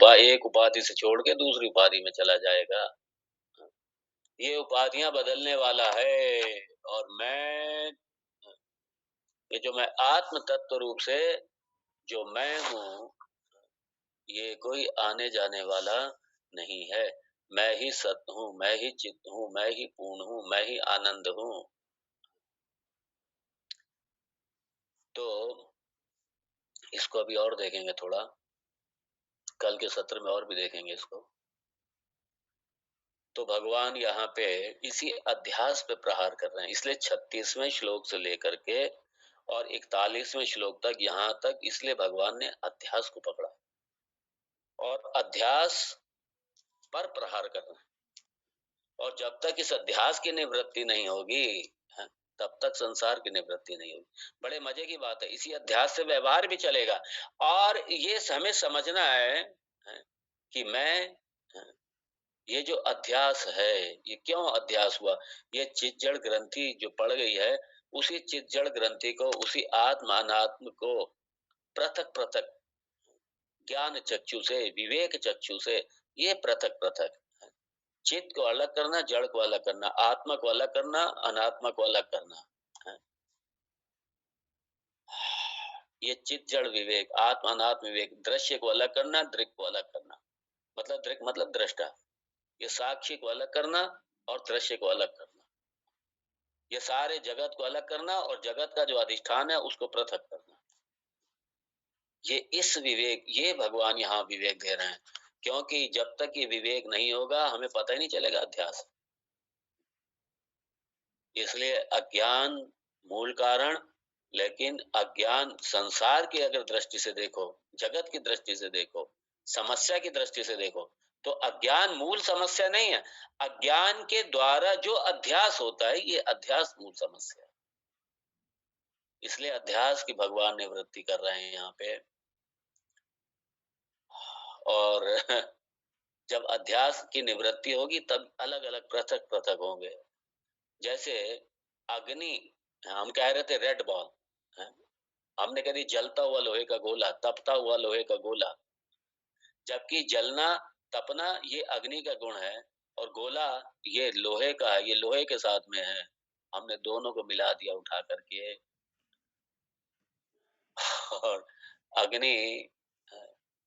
एक उपाधि से छोड़ के दूसरी उपाधि में चला जाएगा। ये उपाधियां बदलने वाला है और मैं, ये जो मैं आत्म तत्व रूप से जो मैं हूँ, ये कोई आने जाने वाला नहीं है। मैं ही सत्य हूँ, मैं ही चित्त हूँ, मैं ही पूर्ण हूँ, मैं ही आनंद हूँ। तो इसको अभी और देखेंगे थोड़ा, कल के सत्र में और भी देखेंगे इसको। तो भगवान यहाँ पे इसी अध्यास पे प्रहार कर रहे हैं, इसलिए 36वें श्लोक से लेकर के और 41वें श्लोक तक, यहाँ तक इसलिए भगवान ने अध्यास को पकड़ा और अध्यास पर प्रहार कर रहे हैं। और जब तक इस अध्यास की निवृत्ति नहीं होगी, हाँ, तब तक संसार की निवृत्ति नहीं होगी। बड़े मजे की बात है, इसी अध्यास से व्यवहार भी चलेगा। और ये हमें समझना है, हाँ, कि मैं, हाँ, ये जो अध्यास है, ये क्यों अध्यास हुआ? ये चित जड़ ग्रंथि जो पड़ गई है, उसी चित जड़ ग्रंथि को, उसी आत्म अनात्म को पृथक पृथक ज्ञान चक्षु से, विवेक चक्षु से, ये पृथक पृथक चित्त को अलग करना, जड़ को अलग करना, आत्मा को अलग करना, अनात्मा को अलग करना है। ये चित्त जड़ विवेक, आत्मा अनात्म विवेक, दृश्य को अलग करना, दृक् को अलग करना, मतलब दृक् मतलब दृष्टा, ये साक्षी को अलग करना और दृश्य को अलग करना, ये सारे जगत को अलग करना और जगत का जो अधिष्ठान है उसको पृथक करना। ये इस विवेक, ये भगवान यहाँ विवेक दे रहे हैं, क्योंकि जब तक ये विवेक नहीं होगा हमें पता ही नहीं चलेगा अध्यास। इसलिए अज्ञान मूल कारण, लेकिन अज्ञान संसार की अगर दृष्टि से देखो, जगत की दृष्टि से देखो, समस्या की दृष्टि से देखो, तो अज्ञान मूल समस्या नहीं है। अज्ञान के द्वारा जो अध्यास होता है, ये अध्यास मूल समस्या है। इसलिए अध्यास की भगवान निवृत्ति कर रहे हैं यहाँ पे। और जब अध्यास की निवृत्ति होगी तब अलग अलग पृथक पृथक होंगे। जैसे अग्नि, हम कह रहे थे रेड बॉल, हमने कह दी जलता हुआ लोहे का गोला, तपता हुआ लोहे का गोला, जबकि जलना तपना ये अग्नि का गुण है और गोला ये लोहे का है, ये लोहे के साथ में है। हमने दोनों को मिला दिया उठा करके और अग्नि,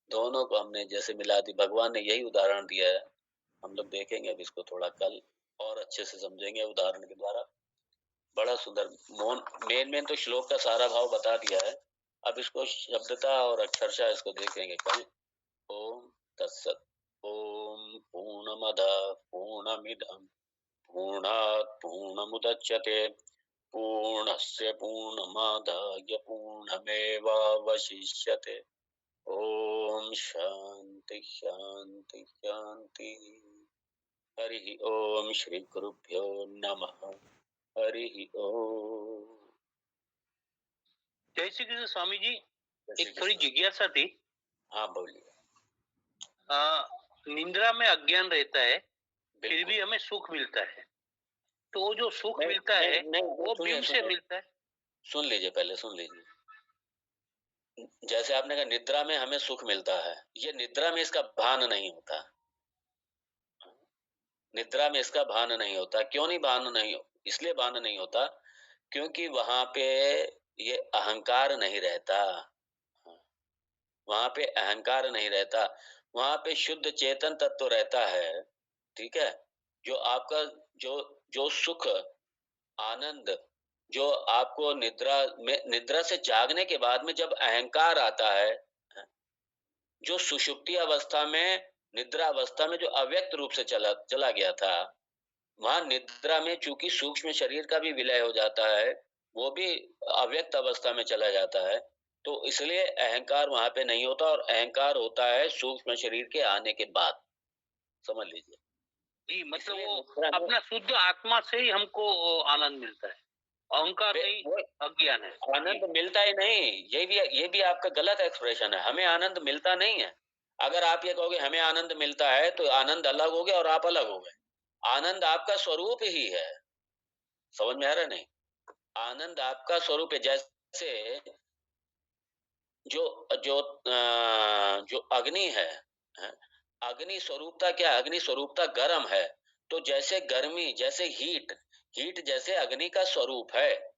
दोनों को हमने जैसे मिला दी। भगवान ने यही उदाहरण दिया है, हम लोग देखेंगे अब इसको थोड़ा कल और अच्छे से समझेंगे उदाहरण के द्वारा। बड़ा सुंदर मेन तो श्लोक का सारा भाव बता दिया है, अब इसको शब्दता और अक्षरशः इसको देखेंगे कल। ओम तत्सत। ओम पूर्णमदः पूर्णमिदं पूर्णात् पूर्णमुदच्यते पूर्णस्य पूर्णमादाय पूर्णमेवावशिष्यते। ओम शांति शांति शांति। हरि ओम श्री गुरुभ्यो नमः। हरि ओम। जय श्री कृष्ण स्वामी जी। एक थोड़ी जिज्ञासा थी। हाँ बोलिए। निंद्रा में अज्ञान रहता है, फिर भी हमें सुख मिलता है, तो वो जो सुख मिलता है वो बिंब से मिलता है। सुन लीजिए, पहले सुन लीजिए। जैसे आपने कहा निद्रा में हमें सुख मिलता है, ये निद्रा में इसका भान नहीं होता। निद्रा में इसका भान नहीं होता। क्यों नहीं भान नहीं हो? इसलिए भान नहीं होता क्योंकि वहां पे ये अहंकार नहीं रहता, वहां पे अहंकार नहीं रहता, वहां पे शुद्ध चेतन तत्व रहता है। ठीक है, जो आपका जो जो सुख आनंद जो आपको निद्रा से जागने के बाद में जब अहंकार आता है, जो सुषुप्ति अवस्था में, निद्रा अवस्था में जो अव्यक्त रूप से चला गया था, वहां निद्रा में चूंकि सूक्ष्म शरीर का भी विलय हो जाता है, वो भी अव्यक्त अवस्था में चला जाता है, तो इसलिए अहंकार वहां पे नहीं होता और अहंकार होता है सूक्ष्म शरीर के आने के बाद। समझ लीजिए जी, मतलब वो अपना शुद्ध आत्मा से ही हमको आनंद मिलता है, अहंकार नहीं, अज्ञान है। आनंद मिलता ही नहीं, ये भी आपका गलत एक्सप्रेशन है। हमें आनंद मिलता नहीं है। अगर आप ये कहोगे हमें आनंद मिलता है तो आनंद अलग हो गया और आप अलग हो गए। आनंद आपका स्वरूप ही है। समझ में आ रहा है? नहीं, आनंद आपका स्वरूप है। जैसे जो जो जो अग्नि है, हैं? अग्नि स्वरूपता क्या है? अग्नि स्वरूपता गर्म है, तो जैसे गर्मी, जैसे हीट, हीट जैसे अग्नि का स्वरूप है,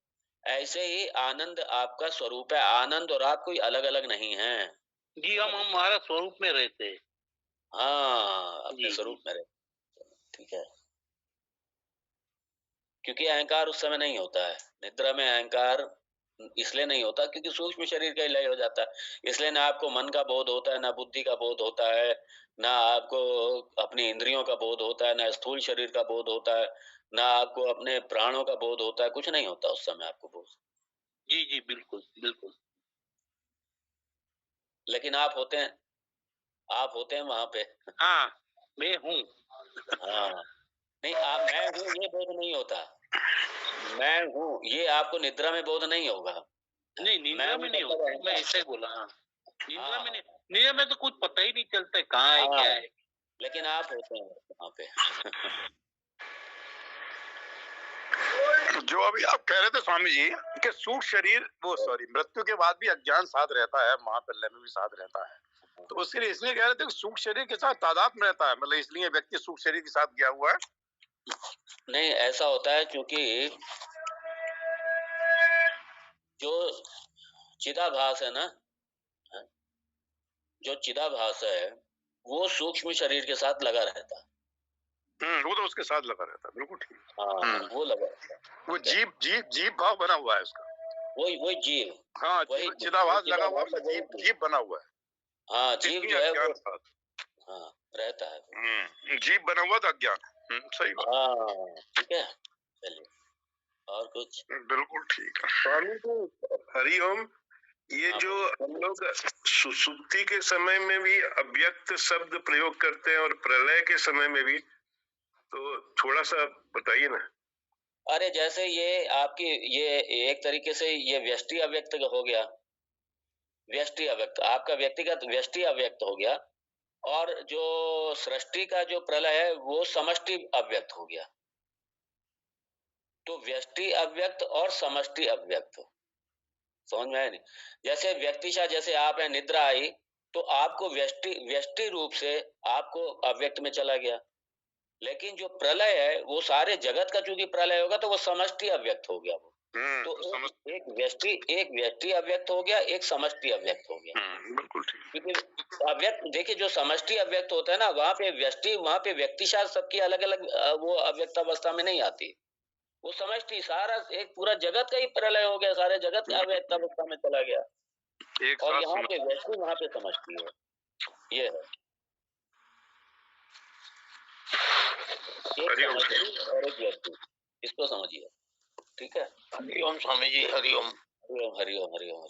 ऐसे ही आनंद आपका स्वरूप है। आनंद और आप कोई अलग-अलग नहीं हैं। जी, हम समझ गए? हमारा स्वरूप में रहते हैं। हाँ, अपने जी, जी। स्वरूप में रहते हैं। ठीक है। क्योंकि अहंकार उस समय नहीं होता है। निद्रा में अहंकार इसलिए नहीं होता क्योंकि सूक्ष्म शरीर का ही लय हो जाता है। इसलिए ना आपको मन का बोध होता है, ना बुद्धि का बोध होता है, ना आपको अपनी इंद्रियों का बोध होता है, ना स्थूल शरीर का बोध होता है, ना आपको अपने प्राणों का बोध होता है, कुछ नहीं होता उस समय आपको बोध। जी, जी, बिल्कुल, बिल्कुल। लेकिन आप होते हैं वहाँ पे। हाँ, मैं हूँ। हाँ, नहीं आप मैं हूँ ये बोध नहीं होता। मैं हूँ, ये आपको निद्रा में बोध नहीं होगा। नहीं, मैं निद्रा हूँ में नहीं मतलब होता है, मैं अहंकार। ऐसा ही बोला, हाँ। निद्रा हाँ, में नहीं, हाँ, निद्रा में तो कुछ पता ही नहीं चलता है, कहाँ है, हाँ, क्या है। लेकिन आप होते हैं वहाँ पे। जो अभी आप कह रहे थे स्वामी जी कि सूक्ष्म शरीर वो सॉरी मृत्यु के बाद भी अज्ञान साथ रहता है, महाप्रलय में भी साथ रहता है, तो उसके लिए इसलिए कह रहे थे कि सूक्ष्म शरीर के साथ तादात्म्य रहता है, मतलब इसलिए व्यक्ति सूक्ष्म शरीर के साथ गया हुआ है। नहीं, ऐसा होता है क्योंकि जो चिदाभास है ना, हाँ, जो चिदाभास है, वो सूक्ष्म शरीर के साथ लगा रहता है। वो तो उसके साथ लगा रहता है, बिल्कुल ठीक। हाँ, वो लगा रहता है। वो ठीक है? जीव जीव जीव भाव बना हुआ है उसका। वही वही जीव, हाँ, वही जीव जीव, जो चिदाभास लगा हुआ है, चिदाभास है उसका वही जीव जीव। जीव बना हुआ है, हाँ, जीव इसलिए जो है अज्ञान वो, साथ। हाँ, रहता है वो। जीव बना हुआ तो अज्ञान। सही बात। हाँ, ठीक है? चलिए, और कुछ? बिल्कुल ठीक है स्वामी जी। हरिओम। ये हाँ, जो बोलिए। हम लोग सुसुप्ति के समय में भी अव्यक्त शब्द प्रयोग करते हैं और प्रलय के समय में भी, तो थोड़ा सा बताइए ना। अरे जैसे ये आपकी ये एक तरीके से ये व्यष्टि अव्यक्त हो गया। व्यष्टि अव्यक्त, आपका व्यक्तिगत व्यष्टि अव्यक्त हो गया, और जो सृष्टि का जो प्रलय है वो समष्टि अव्यक्त हो गया। तो व्यष्टि अव्यक्त और समष्टि अव्यक्त, समझ में आया नहीं? जैसे व्यक्तिशः, जैसे आप है, निद्रा आई तो आपको व्यष्टि व्यष्टि रूप से आपको अव्यक्त में चला गया। लेकिन जो प्रलय है वो सारे जगत का चूंकि प्रलय होगा तो वो समष्टि अव्यक्त हो गया वो। तो समझ। एक व्यष्टि अव्यक्त हो गया, एक समष्टि अव्यक्त हो गया। बिल्कुल ठीक। क्योंकि अव्यक्त देखिए, जो समष्टि अव्यक्त होता है ना, वहाँ पे व्यष्टि, वहाँ पे व्यक्तिशः सबकी अलग अलग वो अव्यक्त अवस्था में नहीं आती। वो समष्टि सारा एक पूरा जगत का ही प्रलय हो गया, सारे जगत का अव्यक्त अवस्था में चला गया। एक और साथ यहाँ समझ। पे व्यष्टि, वहाँ पे समष्टि है। ये है एक हरिओम। समष्टि और एक व्यक्ति, इसको समझिए। ठीक है? हरिओम स्वामी जी, हरिओम। हरिओम हरिओम हरिओम।